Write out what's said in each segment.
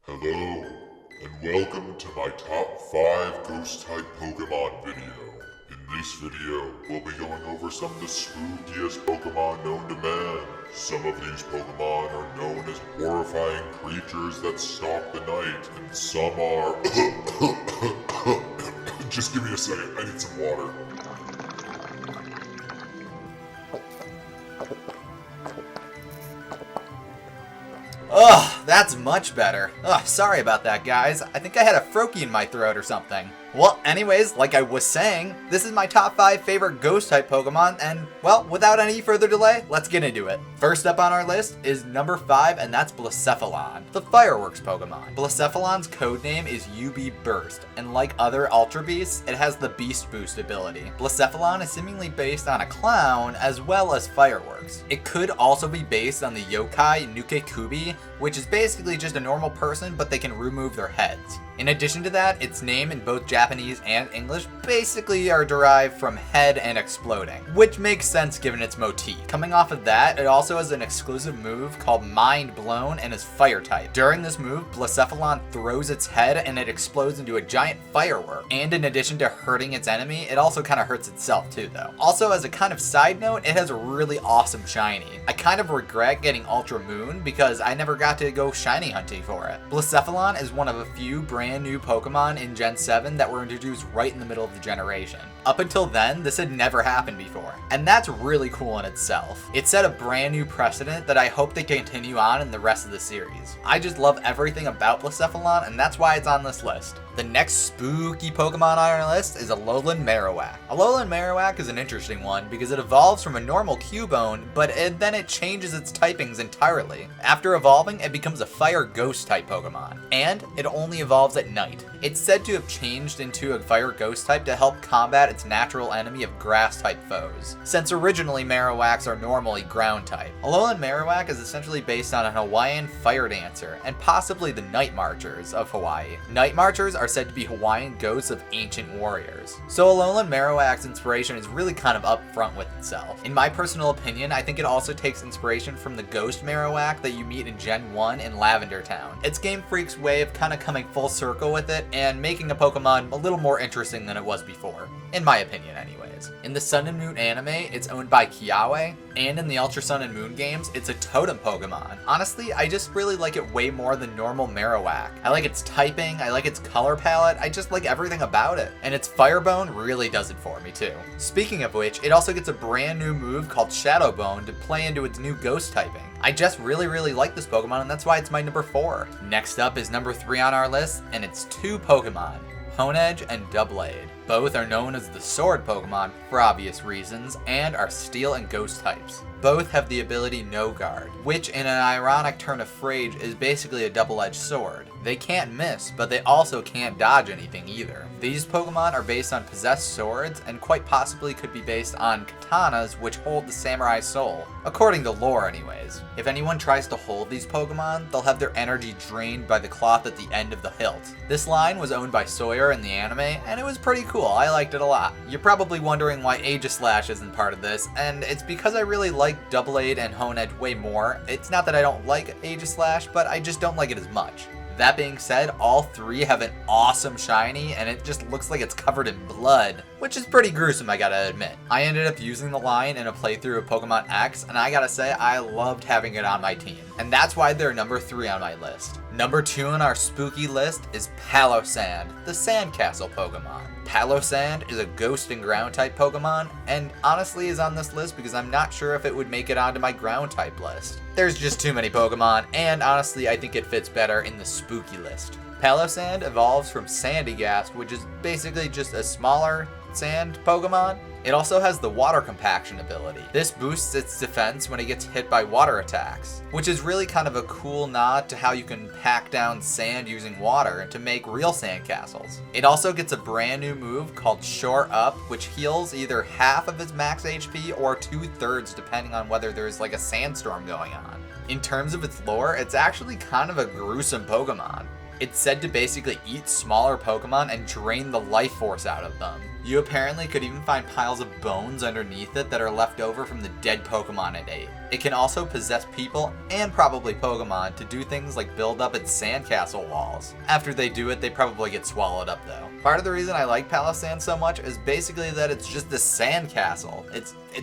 Hello, and welcome to my top 5 ghost-type Pokemon video. In this video, we'll be going over some of the spookiest Pokemon known to man. Some of these Pokemon are known as horrifying creatures that stalk the night, and some are... Just give me a second, I need some water. Ugh, that's much better. Ugh, sorry about that, guys. I think I had a froakie in my throat or something. Well, anyways, like I was saying, this is my top 5 favorite ghost-type Pokemon, and, well, without any further delay, let's get into it. First up on our list is number 5, and that's Blacephalon, the Fireworks Pokemon. Blacephalon's codename is UB Burst, and like other Ultra Beasts, it has the Beast Boost ability. Blacephalon is seemingly based on a clown, as well as fireworks. It could also be based on the yokai Nuke-Kubi, which is basically just a normal person, but they can remove their heads. In addition to that, its name in both Japanese and English basically are derived from head and exploding, which makes sense given its motif. Coming off of that, it also has an exclusive move called Mind Blown and is fire type. During this move, Blacephalon throws its head and it explodes into a giant firework. And in addition to hurting its enemy, it also kind of hurts itself too though. Also, as a kind of side note, it has a really awesome shiny. I kind of regret getting Ultra Moon because I never got to go shiny hunting for it. Blacephalon is one of a few brand new Pokemon in Gen 7 that were introduced right in the middle of the generation. Up until then, this had never happened before, and that's really cool in itself. It set a brand new precedent that I hope they continue on in the rest of the series. I just love everything about Blacephalon, and that's why it's on this list. The next spooky Pokemon on our list is Alolan Marowak. Alolan Marowak is an interesting one because it evolves from a normal Cubone, but then it changes its typings entirely. After evolving, it becomes a Fire Ghost type Pokemon, and it only evolves at night. It's said to have changed into a Fire Ghost type to help combat its natural enemy of Grass type foes, since originally Marowaks are normally Ground type. Alolan Marowak is essentially based on a Hawaiian fire dancer, and possibly the Night Marchers of Hawaii. Night Marchers are said to be Hawaiian ghosts of ancient warriors. So Alolan Marowak's inspiration is really kind of upfront with itself. In my personal opinion, I think it also takes inspiration from the Ghost Marowak that you meet in Gen 1 in Lavender Town. It's Game Freak's way of kind of coming full circle with it and making a Pokemon a little more interesting than it was before. In my opinion, anyways. In the Sun and Moon anime, it's owned by Kiawe, and in the Ultra Sun and Moon games, it's a totem Pokemon. Honestly, I just really like it way more than normal Marowak. I like its typing, I like its color palette, I just like everything about it. And its Firebone really does it for me too. Speaking of which, it also gets a brand new move called Shadow Bone to play into its new ghost typing. I just really like this Pokemon, and that's why it's my number 4. Next up is number 3 on our list, and it's 2 Pokemon, Honedge and Doublade. Both are known as the Sword Pokemon for obvious reasons, and are Steel and Ghost types. Both have the ability No Guard, which in an ironic turn of phrase is basically a double-edged sword. They can't miss, but they also can't dodge anything either. These Pokemon are based on possessed swords, and quite possibly could be based on katanas which hold the samurai soul, according to lore anyways. If anyone tries to hold these Pokemon, they'll have their energy drained by the cloth at the end of the hilt. This line was owned by Sawyer in the anime, and it was pretty cool. I liked it a lot. You're probably wondering why Aegislash isn't part of this, and it's because I really like Doublade and Honedge way more. It's not that I don't like Aegislash, but I just don't like it as much. That being said, all 3 have an awesome shiny, and it just looks like it's covered in blood, which is pretty gruesome, I gotta admit. I ended up using the line in a playthrough of Pokemon X, and I gotta say, I loved having it on my team. And that's why they're number 3 on my list. Number 2 on our spooky list is Palosand, the Sandcastle Pokemon. Palosand is a Ghost and Ground type Pokemon, and honestly is on this list because I'm not sure if it would make it onto my Ground type list. There's just too many Pokemon, and honestly I think it fits better in the spooky list. Palosand evolves from Sandygast, which is basically just a smaller sand Pokemon. It also has the water compaction ability. This boosts its defense when it gets hit by water attacks, which is really kind of a cool nod to how you can pack down sand using water to make real sandcastles. It also gets a brand new move called Shore Up, which heals either half of its max HP or 2/3 depending on whether there's like a sandstorm going on. In terms of its lore, it's actually kind of a gruesome Pokemon. It's said to basically eat smaller Pokemon and drain the life force out of them. You apparently could even find piles of bones underneath it that are left over from the dead Pokemon it ate. It can also possess people and probably Pokemon to do things like build up its sandcastle walls. After they do it, they probably get swallowed up though. Part of the reason I like Palossand so much is basically that it's just a sandcastle.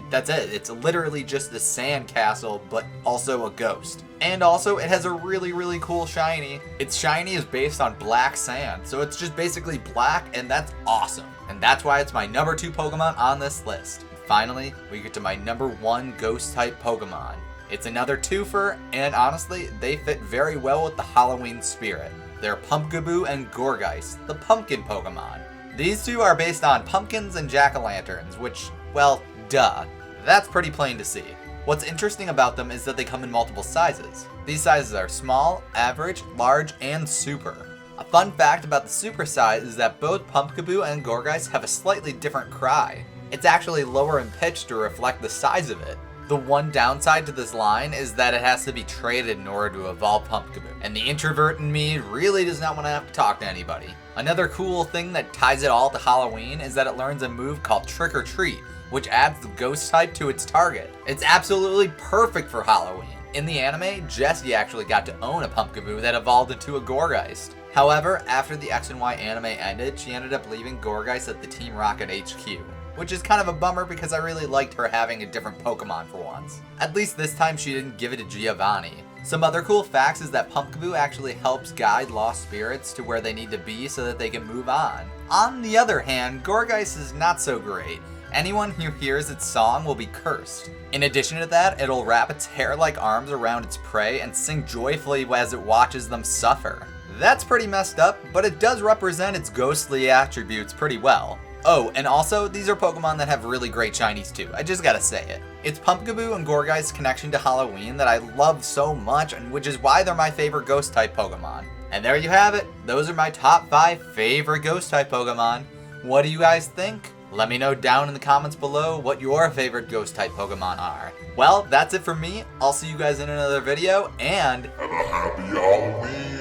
That's it. It's literally just a sandcastle, but also a ghost. And also, it has a really, really cool shiny. Its shiny is based on black sand, so it's just basically black, and that's awesome. And that's why it's my number 2 Pokemon on this list. Finally, we get to my number 1 ghost-type Pokemon. It's another twofer, and honestly, they fit very well with the Halloween spirit. They're Pumpkaboo and Gourgeist, the pumpkin Pokemon. These two are based on pumpkins and jack-o'-lanterns, which, well, duh. That's pretty plain to see. What's interesting about them is that they come in multiple sizes. These sizes are small, average, large, and super. A fun fact about the super size is that both Pumpkaboo and Gourgeist have a slightly different cry. It's actually lower in pitch to reflect the size of it. The one downside to this line is that it has to be traded in order to evolve Pumpkaboo, and the introvert in me really does not want to have to talk to anybody. Another cool thing that ties it all to Halloween is that it learns a move called Trick or Treat, which adds the ghost type to its target. It's absolutely perfect for Halloween. In the anime, Jessie actually got to own a Pumpkaboo that evolved into a Gourgeist. However, after the X and Y anime ended, she ended up leaving Gourgeist at the Team Rocket HQ, which is kind of a bummer because I really liked her having a different Pokemon for once. At least this time she didn't give it to Giovanni. Some other cool facts is that Pumpkaboo actually helps guide lost spirits to where they need to be so that they can move on. On the other hand, Gourgeist is not so great. Anyone who hears its song will be cursed. In addition to that, it'll wrap its hair-like arms around its prey and sing joyfully as it watches them suffer. That's pretty messed up, but it does represent its ghostly attributes pretty well. Oh, and also, these are Pokemon that have really great shinies too, I just gotta say it. It's Pumpkaboo and Gourgeist's connection to Halloween that I love so much, and which is why they're my favorite Ghost-type Pokemon. And there you have it, those are my top 5 favorite Ghost-type Pokemon. What do you guys think? Let me know down in the comments below what your favorite Ghost-type Pokemon are. Well, that's it from me, I'll see you guys in another video, and have a happy Halloween!